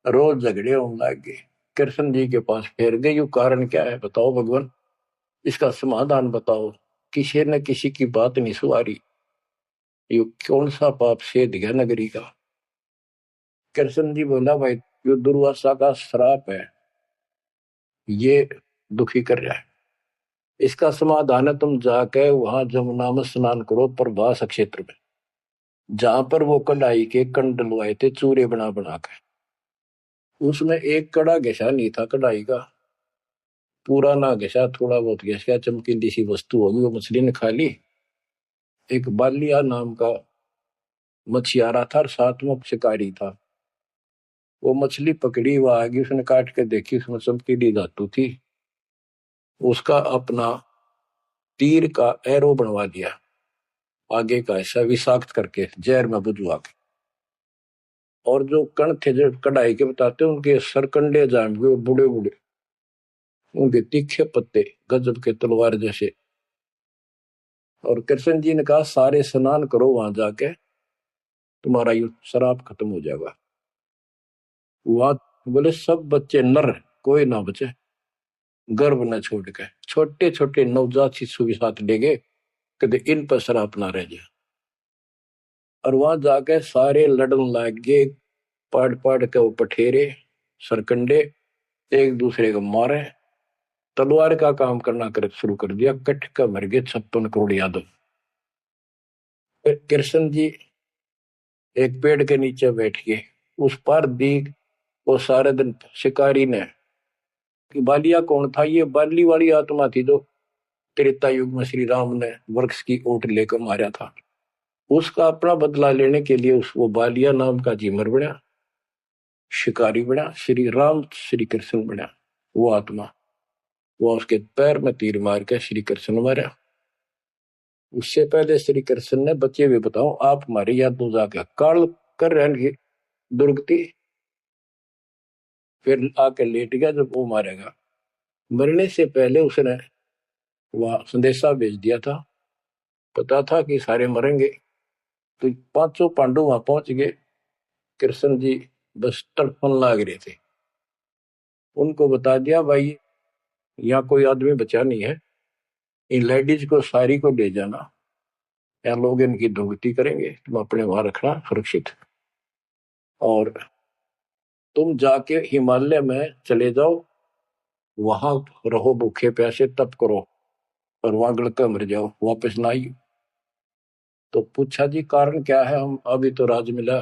रोज झगड़े होने लग गए कृष्ण जी के पास फिर गए यू कारण क्या है बताओ भगवान इसका समाधान बताओ किसी न किसी की बात नहीं सुहारी यू कौन सा पाप से दिया नगरी का कृष्ण जी बोला भाई यो दुर्वासा का श्राप है ये दुखी कर रहा है इसका समाधान है, तुम जाके वहां जमुना में स्नान करो प्रभास क्षेत्र में, जहां पर वो कढ़ाई के कंड डलवाए थे चूरे बना बना के। उसमें एक कड़ा घिसा नहीं था कढ़ाई का, पूरा ना घिसा, थोड़ा बहुत घिसा, चमकीली सी वस्तु होगी, वो मछली ने खा ली। एक बालिया नाम का मछियारा था और साथ में शिकारी था। वो मछली पकड़ी, वो आगे उसने काट के देखी, उसमें चमकीली धातु थी। उसका अपना तीर का एरो बनवा दिया, आगे का ऐसा विषाक्त करके जहर में बुझवा के। और जो कण थे जो कढ़ाई के बताते, उनके सरकंडे जाम गए, बूढ़े बूढ़े, उनके तीखे पत्ते गजब के तलवार जैसे। और कृष्ण जी ने कहा सारे स्नान करो वहां जाके, तुम्हारा ये शराब खत्म हो जाएगा। वहां बोले सब बच्चे नर, कोई ना बचे, गर्भ न छोड़ के, छोटे छोटे नवजात शिशु के साथ ले गए, कदे इन पर शराब ना रह जाए। और वहां जाके सारे लड़न लाग गए, पाड़ पाड़ के वो पठेरे सरकंडे एक दूसरे को मारे, तलवार का काम करना कर शुरू कर दिया। कट का मर गए 56 करोड़ यादव। फिर कृष्ण जी एक पेड़ के नीचे बैठ गए, उस पर दीख वो सारे दिन शिकारी ने कि बालिया कौन था, ये बाली वाली आत्मा थी जो त्रेता युग में श्री राम ने वृक्ष की ओट लेकर मारा था। उसका अपना बदला लेने के लिए उस वो बालिया नाम का जीमर बना, शिकारी बना, श्री राम श्री कृष्ण बना वो आत्मा। वो उसके पैर में तीर मार के श्री कृष्ण मारा। उससे पहले श्री कृष्ण ने बच्चे हुए बताओ आप हमारे याद तो जाके काल कर रहे दुर्गति, फिर आके लेट गया जब वो मारेगा। मरने से पहले उसने वह संदेशा भेज दिया था, पता था कि सारे मरेंगे। तो पांचों पांडव वहां पहुंच गए, कृष्ण जी बस तड़पन लाग रहे थे। उनको बता दिया भाई यहाँ कोई आदमी बचा नहीं है, इन लेडीज को सारी को ले जाना, या लोग इनकी दुर्गति करेंगे, तुम अपने वहां रखना सुरक्षित। और तुम जाके हिमालय में चले जाओ, वहां रहो भूखे प्यासे तप करो, और वहां गलकर मर जाओ, वापस ना आई। तो पूछा जी कारण क्या है, हम अभी तो राज मिला,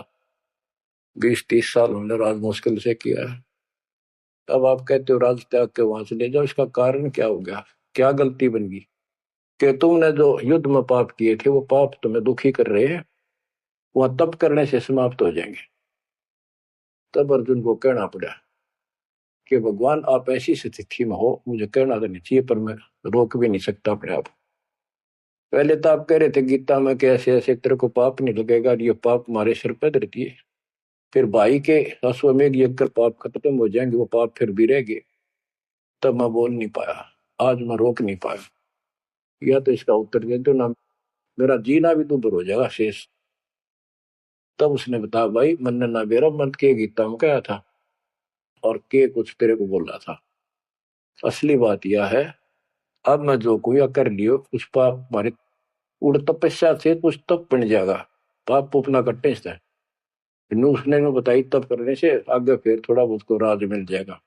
20-30 साल हमने राज मुश्किल से किया है, अब आप कहते हो राज त्याग के वहां चले जाओ, इसका कारण क्या हो गया, क्या गलती बन गई कि तुमने जो युद्ध में पाप किए थे वो पाप तुम्हें दुखी कर रहे हैं, वहां तप करने से समाप्त हो जाएंगे। तब अर्जुन को कहना पड़ा कि भगवान आप ऐसी स्थिति में हो, मुझे कहना तो नहीं चाहिए पर मैं रोक भी नहीं सकता अपने आप। पहले तो आप कह रहे थे गीता में कि ऐसे ऐसे तेरे को पाप नहीं लगेगा, ये पाप हमारे सिर पर धरती है, फिर भाई के अश्वमेध यज्ञ कर पाप खत्म हो जाएंगे, वो पाप फिर भी रहेंगे। तब मैं बोल नहीं पाया, आज मैं रोक नहीं पाया, या तो इसका उत्तर दे दो ना, मेरा जीना भी दूभर हो जाएगा शेष। तब उसने बताया भाई मन ना बेरा मन के गीता में कहा था, और के कुछ तेरे को बोल रहा था। असली बात यह है, अब मैं जो कोई कर लियो उस पाप हमारे उड़ तपस्या से कुछ तप बन जाएगा, पाप पुपना कट्टे से उसने बताई तब करने से आगे फिर थोड़ा बहुत को राज मिल जाएगा।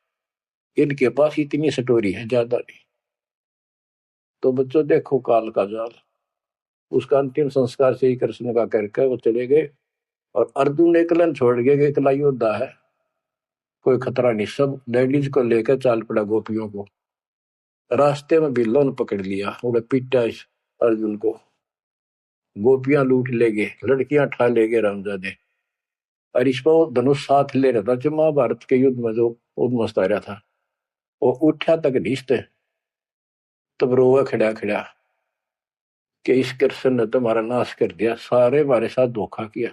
इनके पास इतनी सटोरी है, ज्यादा नहीं। तो बच्चों देखो काल का जाल, उसका अंतिम संस्कार श्री कृष्ण का करके वो चले गए। और अर्जुन एकलन छोड़ गए, एकला योद्धा है, कोई खतरा नहीं, सब लेडीज को लेकर चाल पड़ा गोपियों को। रास्ते में बिल्लों ने पकड़ लिया, उन्हें पीटा इस अर्जुन को, गोपियां लूट ले गए, लड़कियां ठा ले गए रामजादे। और इस पर धनुष साथ ले रहा था जो महाभारत के युद्ध में जो उद्मस्त आ रहा था, वो उठा तक नीचते, तब रोवा खड़ा खड़ा कि इस कृष्ण ने तुम्हारा नाश कर दिया, सारे हमारे साथ धोखा किया।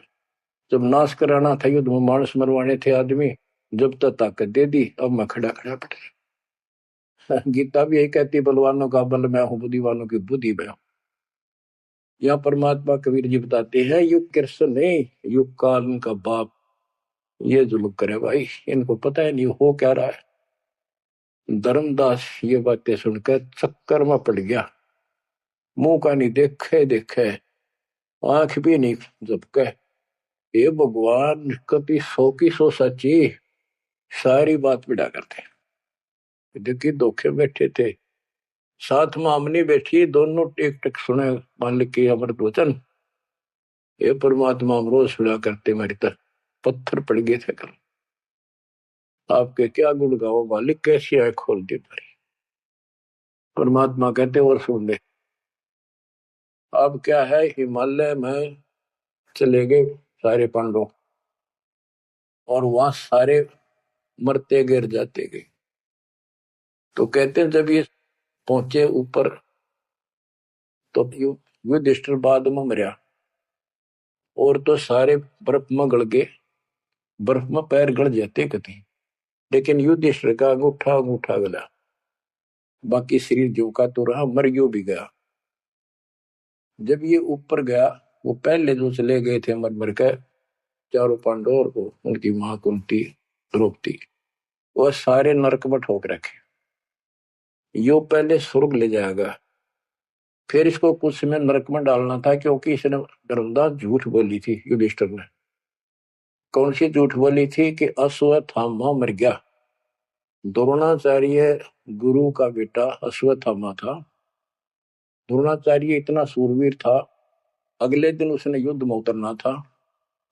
जब नाश कराना था युद्ध में, मानस मरवाने थे आदमी, जब तक ताकत दे दी, अब मैं खड़ा खड़ा पड़ा। गीता भी यही कहती, बलवानों का बल मैं हूं, बुद्धिवानों की बुद्धि मैं हूं। यहाँ परमात्मा कबीर जी बताते हैं युग कृष्ण नहीं, युग काल उनका बाप, ये जो लोग करे भाई इनको पता है नहीं हो क्या रहा है। धर्मदास ये बातें सुनकर चक्कर में पड़ गया, मुंह का नहीं देखे देखे, आंख भी नहीं झपके। ये भगवान कभी 100 की 100 सच्ची, सारी बात बिड़ा करते। देखिए धोखे बैठे थे, साथ में हमने बैठी, दोनों टेक टेक सुने मालिक के अमृत वचन। ये परमात्मा हम रोज सुना करते, मेरी तरह पत्थर पड़ गए थे कल। आपके क्या गुण गाओ मालिक, कैसी आंख खोल दी मेरी। परमात्मा कहते और सुन ले। अब क्या है, हिमालय में चले गए सारे पांडव, और वहां सारे मरते गिर जाते गए। तो कहते हैं जब ये पहुंचे ऊपर, तो युधिष्ठिर बाद में मरिया, और तो सारे बर्फ में गड़ गए, बर्फ में पैर गड़ जाते कति। लेकिन युधिष्ठिर का अंगूठा अंगूठा गला, बाकी शरीर जो का तो रहा, मर गयो भी गया। जब ये ऊपर गया, वो पहले जो चले गए थे मर मर के, चारों पांडव और उनकी मां कुंती द्रौपदी, वह सारे नरक में ठोक रखे। यो पहले स्वर्ग ले जाएगा, फिर इसको कुछ समय नरक में डालना था, क्योंकि इसने धर्मदास झूठ बोली थी युधिष्ठिर ने। कौन सी झूठ बोली थी कि अश्वत्थामा मर गया। द्रोणाचार्य गुरु का बेटा अश्वत्थामा था। द्रोणाचार्य इतना सूरवीर था, अगले दिन उसने युद्ध में उतरना था,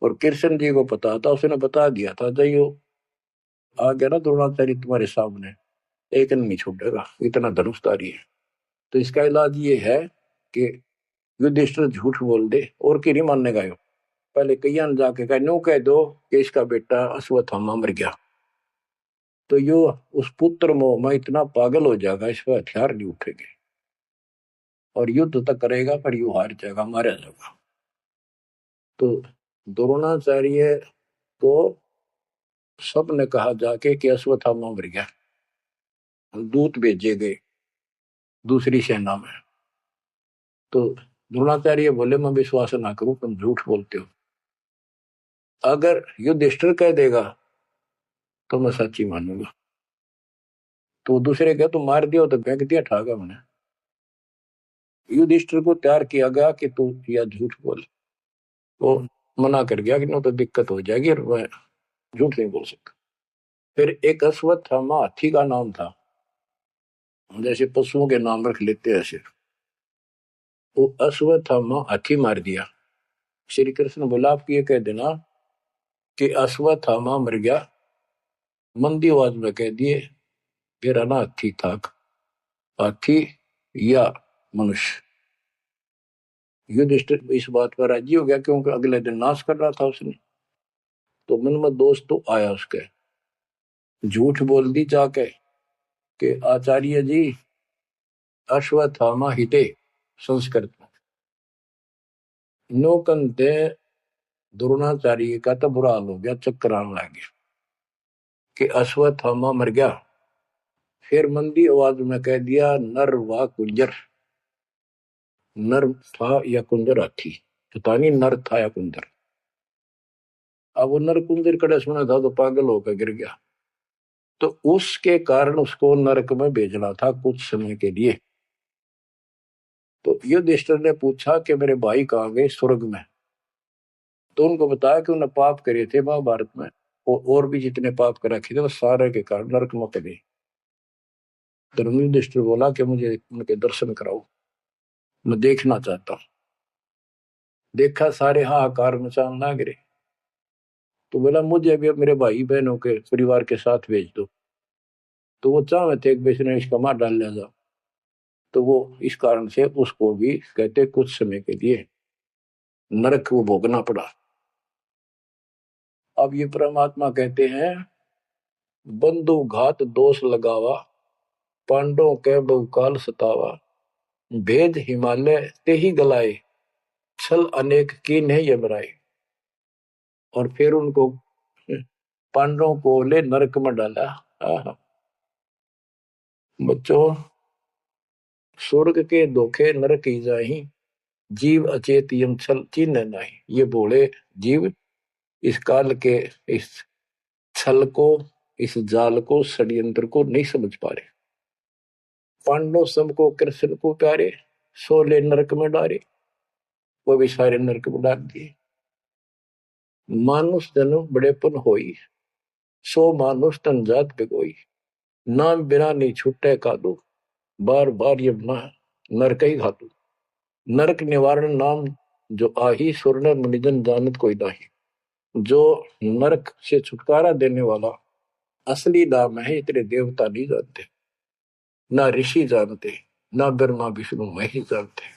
और कृष्ण जी को पता था, उसने बता दिया था जयो आ गया ना द्रोणाचार्य तुम्हारे सामने, एक नहीं छूटेगा, इतना धनुषधारी है। तो इसका इलाज ये है कि युधिष्ठिर झूठ बोल दे, और की नहीं मानने का। पहले कईया ने जाके कहा, नो कह दो कि इसका बेटा अश्वत्थामा मर गया, तो यो उस पुत्र मोह में इतना पागल हो जाएगा, इस पर हथियार नहीं उठेंगे, और युद्ध तक करेगा, पर यू हार जाएगा, मारा जाएगा। तो द्रोणाचार्य को सबने कहा जाके कि अश्वत्थामा मर गया। दूत भेजे गए दूसरी सेना में, तो द्रोणाचार्य बोले मैं विश्वास ना करूं, तुम झूठ बोलते हो। अगर युधिष्ठिर कह देगा तो मैं सच्ची मानूंगा। तो दूसरे कह तुम मार दिया तो फेंक दिया ठागा मैंने। युधिष्ठिर को तैयार किया गया कि तू यह झूठ बोल। वो मना कर गया कि नहीं तो दिक्कत हो जाएगी, और मैं झूठ नहीं बोल सकता। फिर एक अश्वत्थामा हाथी का नाम था, जैसे पशुओं के नाम रख लेते हैं ऐसे। वो अश्वत्थामा हाथी मार दिया। श्री कृष्ण बोला आप ये कह देना कि अश्वत्थामा मर गया, मंदी आवाज में कह दिए मेरा ना हाथी था, हाथी या मनुष्य। युधिष्ठिर इस बात पर राजी हो गया, क्योंकि अगले दिन नाश कर रहा था उसने। तो मन में दोस्त तो आया उसके, झूठ बोल दी जाके कि आचार्य जी अश्वत्थामा हिते संस्कृत में नो कंते। द्रोणाचार्य का तो बुरा हाल हो गया, चक्कर आने लग गया कि अश्वत्थामा मर गया। फिर मंदी आवाज में कह दिया नर व कुंजर। नर था या कुंजर हाथी, पता नहीं नर था या कुंजर। अब वो नर कुंजर कड़े सुना था तो पागल होकर गिर गया। तो उसके कारण उसको नरक में भेजना था कुछ समय के लिए। तो युधिष्ठिर ने पूछा कि मेरे भाई कहाँ गए, स्वर्ग में। तो उनको बताया कि उन्होंने पाप करे थे महाभारत में, और भी जितने पाप कर रखे थे वो सारे के कारण नरक में गए। धर्म युधिष्ठिर बोला कि मुझे उनके दर्शन कराओ, मैं देखना चाहता हूँ। देखा सारे हाहाकार मचान ना गिरे। तो बोला मुझे भी मेरे भाई बहनों के परिवार के साथ भेज दो। तो वो चाहे थे कि इसने इसका मार डाल लिया जाओ। तो वो इस कारण से उसको भी कहते कुछ समय के लिए नरक को भोगना पड़ा। अब ये परमात्मा कहते हैं बंधु घात दोष लगावा, पांडवों के बहुकाल सतावा, भेद हिमालय ते ही गलाए, छल अनेक की नहीं यमराए। और फिर उनको पांडवों को ले नरक में डाला। बच्चों स्वर्ग के धोखे नरक ही जाही, जीव अचेत यम छल चिन्ह नहीं। ये बोले जीव इस काल के इस छल को, इस जाल को, षड्यंत्र को नहीं समझ पा रहे। पांडव सबको कृष्ण को प्यारे, सोले नरक में डारे, वो भी सारे नरक में डाल दिए। मानुष जन्म बड़ेपन होई, सो मानुष तन जात बिगोई, नाम बिना नहीं छुटे का दो, बार बार ये नरक ही घातु। नरक निवारण नाम जो आही सुरनर मुनिजन जानत कोई नाही। जो नरक से छुटकारा देने वाला असली नाम है, इतने देवता नहीं जानते, ना ऋषि जानते, ना ब्रह्मा विष्णु महेश जानते।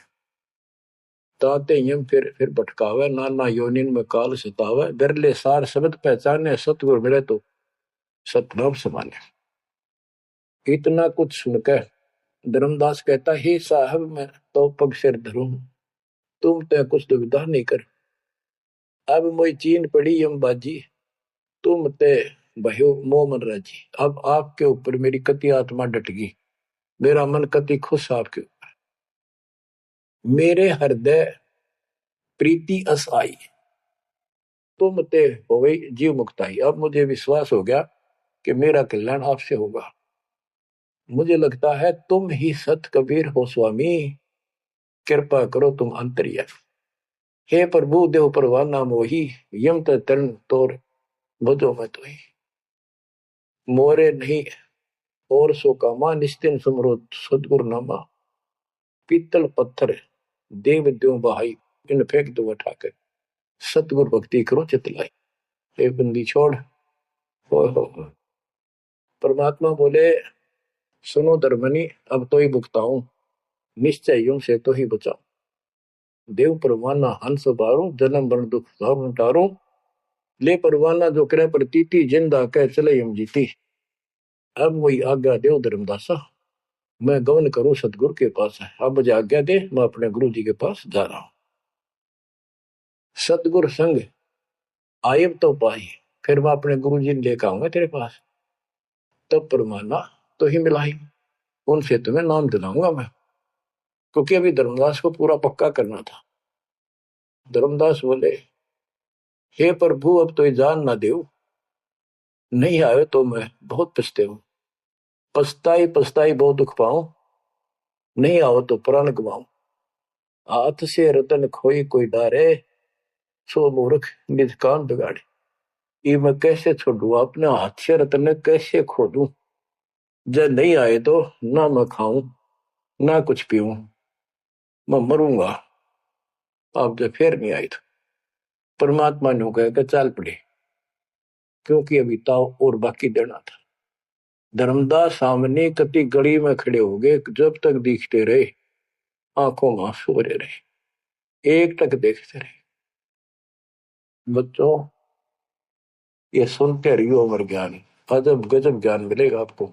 ताते यम फिर भटकावे, नाना योनिन में काल सतावे। बिरले सार शब्द पहचाने, सतगुरु मिले तो सतनाम समाने। इतना कुछ सुनकर धर्मदास कहता, हे साहब मैं तो पग सिर धरूं, तुम तो कुछ दुविधा नहीं कर। अब मोई चीन पड़ी यम बाजी, तुम ते भयो मोमन राजी। अब आपके ऊपर मेरी कति आत्मा डट गई, मेरा मन कति खुश आपके ऊपर। मेरे हृदय प्रीति अस आई, तुम ते हो गई जीव मुक्ताई। अब मुझे विश्वास हो गया कि मेरा कल्याण आपसे होगा। मुझे लगता है तुम ही सत कबीर हो स्वामी, कृपा करो तुम अंतर्यामी। हे प्रभु देव परवाना मोही, यम तरण तोर बजो मैं तो ही। मोरे नहीं और सो कामा, निस्तिन सुमरो सदगुरु नामा। पीतल पत्थर देव द्यो बहाई, इन फेंक दो उठाकर, सतगुरु भक्ति करो चितलाई। हे बंदी छोड़। हो। परमात्मा बोले, सुनो धर्मनी, अब तो ही भुगताऊं, निश्चय यूं से तो ही बचाऊं। देव परवाना हंस बारो, जन्म मरण दुख भाव टारो। ले परवाना जो करे प्रतीति, जिंदा कह चले यम जीती। अब वही आज्ञा देव धर्मदासा, मैं गमन करूं सतगुरु के पास है। अब मुझे आज्ञा दे, मैं अपने गुरु जी के पास जा रहा हूं। सतगुरु संग आयब तो पाई, फिर मैं अपने गुरु जी लेकर आऊंगा तेरे पास। तब परमाना तो ही मिलाई, उनसे तुम्हें नाम दिलाऊंगा मैं। क्योंकि अभी धर्मदास को पूरा पक्का करना था। धर्मदास बोले, हे प्रभु अब तो जान ना देव, नहीं आए तो मैं बहुत पछताऊं। पछताई पछताई बहुत दुख पाऊं, नहीं आओ तो प्राण गवाऊं। हाथ से रतन खोई कोई डारे, सो मूर्ख निज कान बिगाड़े। ये मैं कैसे छोड़ू, अपने हाथ से रतन कैसे खो दूं। जब नहीं आए तो ना मैं खाऊं ना कुछ पीऊं, मैं मरूंगा। आप जब फिर नहीं आए तो परमात्मा ने कहा चाल पड़े, क्योंकि अभी ताव और बाकी देना था। धर्मदास सामने कति गली में खड़े हो गए, जब तक दिखते रहे आंखों में आंसू भरे रहे, एक टक देखते रहे। बच्चों ये सुनते रहियो अमर ज्ञान, अजब गजब ज्ञान मिलेगा आपको।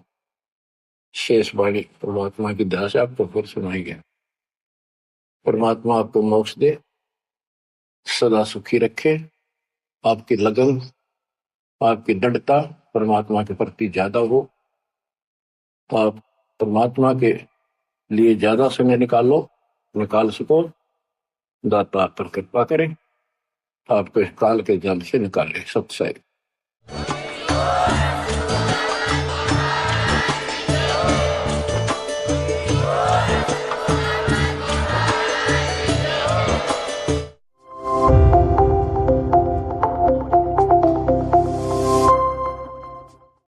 शेष वाणी परमात्मा की दया से आपको फिर सुनाई गया। परमात्मा आपको मोक्ष दे, सदा सुखी रखे। आपकी लगन, आपकी दृढ़ता परमात्मा के प्रति ज्यादा हो, तो आप परमात्मा के लिए ज्यादा समय निकाल सको। दाता आप पर कृपा करें, आपको इस काल के जल से निकाले। सत्संग।